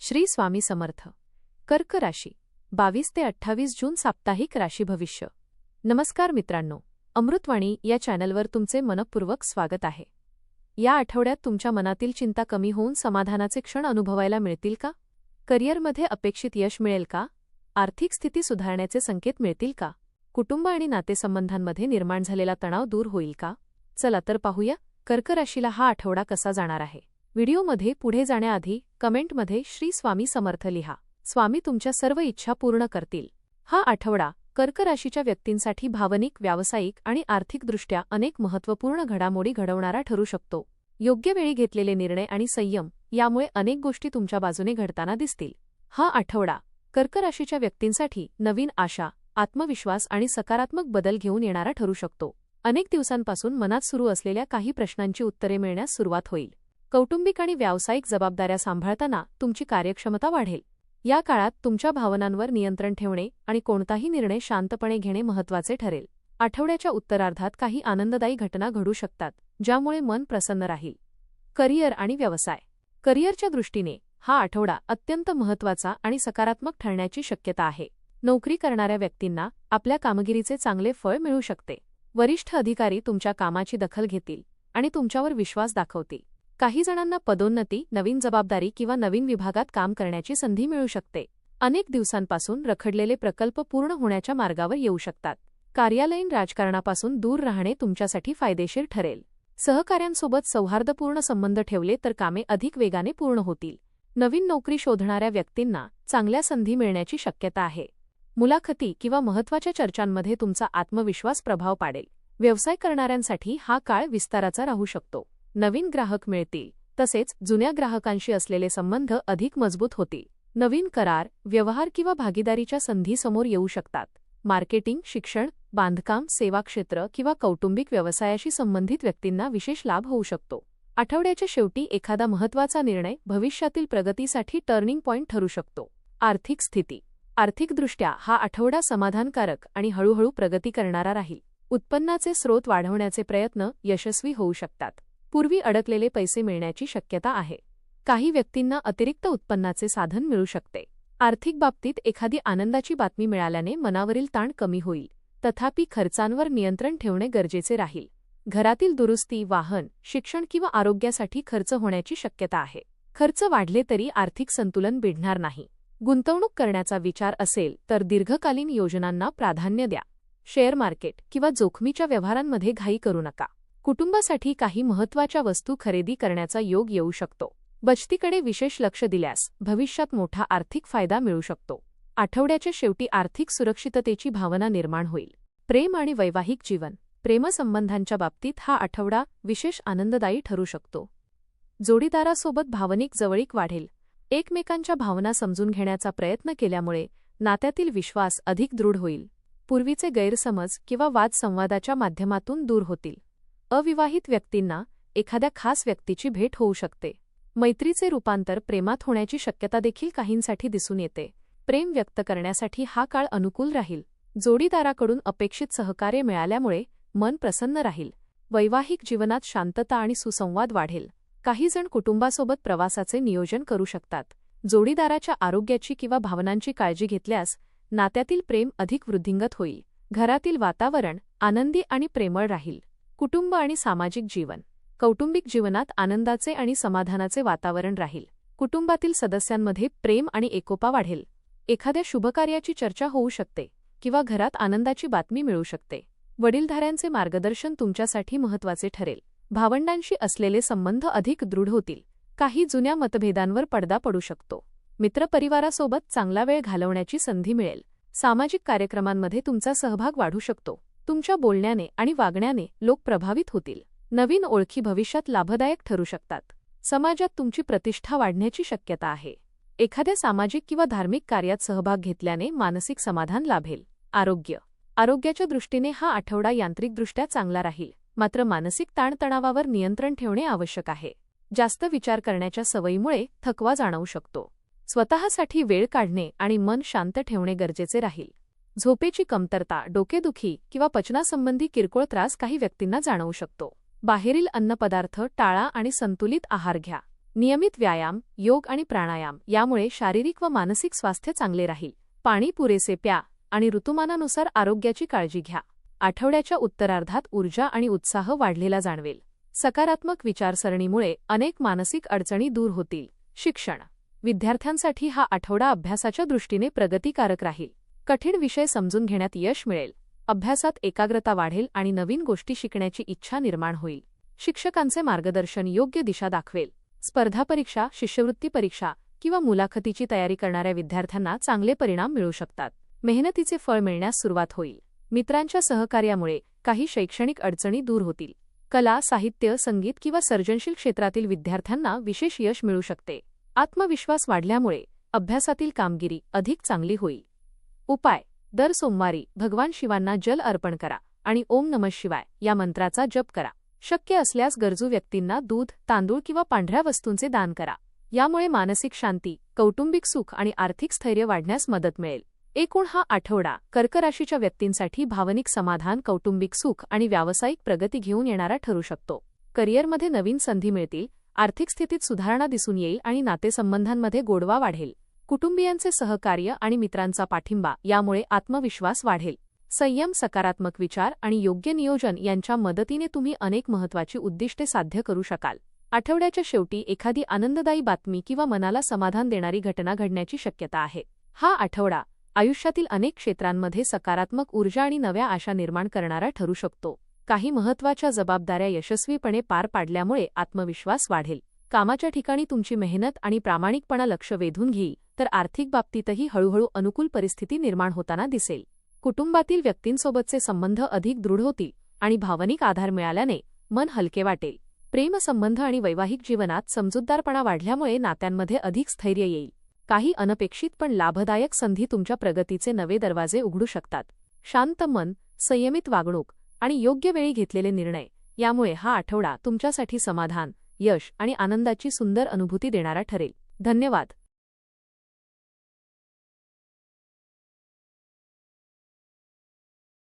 श्री स्वामी समर्थ. कर्क राशी 22 ते 28 जून साप्ताहिक राशी भविष्य. नमस्कार मित्रांनो, अमृतवाणी या चॅनलवर तुमचे मनपूर्वक स्वागत आहे. या आठवड्यात तुमच्या मनातील चिंता कमी होऊन समाधानाचे क्षण अनुभवायला मिळतील का? करिअरमध्ये अपेक्षित यश मिळेल का? आर्थिक स्थिती सुधारण्याचे संकेत मिळतील का? कुटुंब आणि नातेसंबंधांमध्ये निर्माण झालेला तणाव दूर होईल का? चला तर पाहूया कर्क राशीला हा आठवडा कसा जाणार आहे. व्हिडिओमध्ये पुढे जाण्याआधी कमेंटमध्ये श्री स्वामी समर्थ लिहा. स्वामी तुमच्या सर्व इच्छा पूर्ण करतील. हा आठवडा कर्क राशीच्या व्यक्तींसाठी भावनिक, व्यावसायिक आणि आर्थिकदृष्ट्या अनेक महत्त्वपूर्ण घडामोडी घडवणारा ठरू शकतो. योग्य वेळी घेतलेले निर्णय आणि संयम यामुळे अनेक गोष्टी तुमच्या बाजूने घडताना दिसतील. हा आठवडा कर्क राशीच्या व्यक्तींसाठी नवीन आशा, आत्मविश्वास आणि सकारात्मक बदल घेऊन येणारा ठरू शकतो. अनेक दिवसांपासून मनात सुरू असलेल्या काही प्रश्नांची उत्तरे मिळण्यास सुरुवात होईल. कौटुंबिक आणि व्यावसायिक जबाबदाऱ्या सांभाळताना तुमची कार्यक्षमता वाढेल. या काळात तुमच्या भावनांवर नियंत्रण ठेवणे आणि कोणताही निर्णय शांतपणे घेणे महत्त्वाचे ठरेल. आठवड्याच्या उत्तरार्धात काही आनंददायी घटना घडू शकतात, ज्यामुळे मन प्रसन्न राहील. करिअर आणि व्यवसाय. करिअरच्या दृष्टीने हा आठवडा अत्यंत महत्त्वाचा आणि सकारात्मक ठरण्याची शक्यता आहे. नोकरी करणाऱ्या व्यक्तींना आपल्या कामगिरीचे चांगले फळ मिळू शकते. वरिष्ठ अधिकारी तुमच्या कामाची दखल घेतील आणि तुमच्यावर विश्वास दाखवतील. काही जणांना पदोन्नती, नवीन जबाबदारी किंवा नवीन विभागात काम करण्याची संधी मिळू शकते. अनेक दिवसांपासून रखडलेले प्रकल्प पूर्ण होण्याच्या मार्गावर येऊ शकतात. कार्यालयीन राजकारणापासून दूर राहणे तुमच्यासाठी फायदेशीर ठरेल. सहकाऱ्यांसोबत सौहार्दपूर्ण संबंध ठेवले तर कामे अधिक वेगाने पूर्ण होतील. नवीन नोकरी शोधणाऱ्या व्यक्तींना चांगल्या संधी मिळण्याची शक्यता आहे. मुलाखती किंवा महत्त्वाच्या चर्चांमध्ये तुमचा आत्मविश्वास प्रभाव पाडेल. व्यवसाय करणाऱ्यांसाठी हा काळ विस्ताराचा राहू शकतो. नवीन ग्राहक मिळतील, तसेच जुन्या ग्राहकांशी असलेले संबंध अधिक मजबूत होतील. नवीन करार, व्यवहार किंवा भागीदारीच्या संधी समोर येऊ शकतात. मार्केटिंग, शिक्षण, बांधकाम, सेवा क्षेत्र किंवा कौटुंबिक व्यवसायाशी संबंधित व्यक्तींना विशेष लाभ होऊ शकतो. आठवड्याच्या शेवटी एखादा महत्त्वाचा निर्णय भविष्यातील प्रगतीसाठी टर्निंग पॉइंट ठरू शकतो. आर्थिक स्थिती. आर्थिकदृष्ट्या हा आठवडा समाधानकारक आणि हळूहळू प्रगती करणारा राहील. उत्पन्नाचे स्रोत वाढवण्याचे प्रयत्न यशस्वी होऊ शकतात. पूर्वी अडकलेले पैसे मिळण्याची शक्यता आहे. काही व्यक्तींना अतिरिक्त उत्पन्नाचे साधन मिळू शकते. आर्थिक बाबतीत एखादी आनंदाची बातमी मिळाल्याने मनावरील ताण कमी होईल. तथापि खर्चांवर नियंत्रण ठेवणे गरजेचे राहील. घरातील दुरुस्ती, वाहन, शिक्षण किंवा आरोग्यासाठी खर्च होण्याची शक्यता आहे. खर्च वाढले तरी आर्थिक संतुलन बिघडणार नाही. गुंतवणूक करण्याचा विचार असेल तर दीर्घकालीन योजनांना प्राधान्य द्या. शेअर मार्केट किंवा जोखमीच्या व्यवहारांमध्ये घाई करू नका. कुटुंबासाठी काही महत्त्वाच्या वस्तू खरेदी करण्याचा योग येऊ शकतो. बचतीकडे विशेष लक्ष दिल्यास भविष्यात मोठा आर्थिक फायदा मिळू शकतो. आठवड्याच्या शेवटी आर्थिक सुरक्षिततेची भावना निर्माण होईल. प्रेम आणि वैवाहिक जीवन. प्रेमसंबंधांच्या बाबतीत हा आठवडा विशेष आनंददायी ठरू शकतो. जोडीदारासोबत भावनिक जवळीक वाढेल. एकमेकांच्या भावना समजून घेण्याचा प्रयत्न केल्यामुळे नात्यातील विश्वास अधिक दृढ होईल. पूर्वीचे गैरसमज किंवा वाद संवादाच्या माध्यमातून दूर होतील. अविवाहित व्यक्तींना एखाद्या खास व्यक्तीची भेट होऊ शकते. मैत्रीचे रूपांतर प्रेमात होण्याची शक्यता देखील काहींसाठी दिसून येते. प्रेम व्यक्त करण्यासाठी हा काळ अनुकूल राहील. जोडीदाराकडून अपेक्षित सहकार्य मिळाल्यामुळे मन प्रसन्न राहील. वैवाहिक जीवनात शांतता आणि सुसंवाद वाढेल. काही जण कुटुंबासोबत प्रवासाचे नियोजन करू शकतात. जोडीदाराच्या आरोग्याची किंवा भावनांची काळजी घेतल्यास नात्यातील प्रेम अधिक वृद्धिंगत होईल. घरातील वातावरण आनंदी आणि प्रेमळ राहील. कुटुंब आणि सामाजिक जीवन. कौटुंबिक जीवनात आनंदाचे आणि समाधानाचे वातावरण राहील. कुटुंबातील सदस्यांमध्ये प्रेम आणि एकोपा वाढेल. एखाद्या शुभकार्याची चर्चा होऊ शकते किंवा घरात आनंदाची बातमी मिळू शकते. वडीलधाऱ्यांचे मार्गदर्शन तुमच्यासाठी महत्त्वाचे ठरेल. भावंडांशी असलेले संबंध अधिक दृढ होतील. काही जुन्या मतभेदांवर पडदा पडू शकतो. मित्रपरिवारासोबत चांगला वेळ घालवण्याची संधी मिळेल. सामाजिक कार्यक्रमांमध्ये तुमचा सहभाग वाढू शकतो. तुमच्या बोलण्याने आणि वागण्याने लोक प्रभावित होतील. नवीन ओळखी भविष्यात लाभदायक ठरू शकतात. समाजात तुमची प्रतिष्ठा वाढण्याची शक्यता आहे. एखाद्या सामाजिक किंवा धार्मिक कार्यात सहभाग घेतल्याने मानसिक समाधान लाभेल. आरोग्य. आरोग्याच्या दृष्टीने हा आठवडा यांत्रिकदृष्ट्या चांगला राहील. मात्र मानसिक ताणतणावावर नियंत्रण ठेवणे आवश्यक आहे. जास्त विचार करण्याच्या सवयीमुळे थकवा जाणवू शकतो. स्वतःसाठी वेळ काढणे आणि मन शांत ठेवणे गरजेचे राहील. झोपेची कमतरता, डोकेदुखी किंवा पचनासंबंधी किरकोळ त्रास काही व्यक्तींना जाणवू शकतो. बाहेरील अन्नपदार्थ टाळा आणि संतुलित आहार घ्या. नियमित व्यायाम, योग आणि प्राणायाम यामुळे शारीरिक व मानसिक स्वास्थ्य चांगले राहील. पाणी पुरेसे प्या आणि ऋतुमानानुसार आरोग्याची काळजी घ्या. आठवड्याच्या उत्तरार्धात ऊर्जा आणि उत्साह वाढलेला जाणवेल. सकारात्मक विचारसरणीमुळे अनेक मानसिक अडचणी दूर होतील. शिक्षण. विद्यार्थ्यांसाठी हा आठवडा अभ्यासाच्या दृष्टीने प्रगतिकारक राहील. कठीण विषय समजून घेण्यात यश मिळेल. अभ्यासात एकाग्रता वाढेल आणि नवीन गोष्टी शिकण्याची इच्छा निर्माण होईल. शिक्षकांचे मार्गदर्शन योग्य दिशा दाखवेल. स्पर्धा परीक्षा, शिष्यवृत्ती परीक्षा किंवा मुलाखतीची तयारी करणाऱ्या विद्यार्थ्यांना चांगले परिणाम मिळू शकतात. मेहनतीचे फळ मिळण्यास सुरुवात होईल. मित्रांच्या सहकार्यामुळे काही शैक्षणिक अडचणी दूर होतील. कला, साहित्य, संगीत किंवा सर्जनशील क्षेत्रातील विद्यार्थ्यांना विशेष यश मिळू शकते. आत्मविश्वास वाढल्यामुळे अभ्यासातील कामगिरी अधिक चांगली होईल. उपाय. दर सोमवारी भगवान शिवांना जल अर्पण करा आणि ओम नमः शिवाय या मंत्राचा जप करा. शक्य असल्यास गरजू व्यक्तींना दूध, तांदूळ किंवा पांढऱ्या वस्तूंचे दान करा. यामुळे मानसिक शांती, कौटुंबिक सुख आणि आर्थिक स्थैर्य वाढण्यास मदत मिळेल. एकूण हा आठवडा कर्क राशीच्या व्यक्तींसाठी भावनिक समाधान, कौटुंबिक सुख आणि व्यावसायिक प्रगती घेऊन येणारा ठरू शकतो. करिअरमध्ये नवीन संधी मिळतील, आर्थिक स्थितीत सुधारणा दिसून येईल आणि नातेसंबंधांमध्ये गोडवा वाढेल. कुटुंबियांचे सहकार्य आणि मित्रांचा पाठिंबा यामुळे आत्मविश्वास वाढेल. संयम, सकारात्मक विचार आणि योग्य नियोजन यांच्या मदतीने तुम्ही अनेक महत्त्वाची उद्दिष्टे साध्य करू शकाल. आठवड्याच्या शेवटी एखादी आनंददायी बातमी किंवा मनाला समाधान देणारी घटना घडण्याची शक्यता आहे. हा आठवडा आयुष्यातील अनेक क्षेत्रांमध्ये सकारात्मक ऊर्जा आणि नव्या आशा निर्माण करणारा ठरू शकतो. काही महत्त्वाच्या जबाबदाऱ्या यशस्वीपणे पार पाडल्यामुळे आत्मविश्वास वाढेल. कामाच्या ठिकाणी तुमची मेहनत आणि प्रामाणिकपणा लक्ष वेधून घेईल, तर आर्थिक बाबतीतही हळूहळू अनुकूल परिस्थिती निर्माण होताना दिसेल. कुटुंबातील व्यक्तींसोबतचे संबंध अधिक दृढ होतील आणि भावनिक आधार मिळाल्याने मन हलके वाटेल. प्रेमसंबंध आणि वैवाहिक जीवनात समजूतदारपणा वाढल्यामुळे नात्यांमध्ये अधिक स्थैर्य येईल. काही अनपेक्षित पण लाभदायक संधी तुमच्या प्रगतीचे नवे दरवाजे उघडू शकतात. शांत मन, संयमित वागणूक आणि योग्य वेळी घेतलेले निर्णय यामुळे हा आठवडा तुमच्यासाठी समाधान, यश आणि आनंदाची सुंदर अनुभूती देणारा ठरेल. धन्यवाद.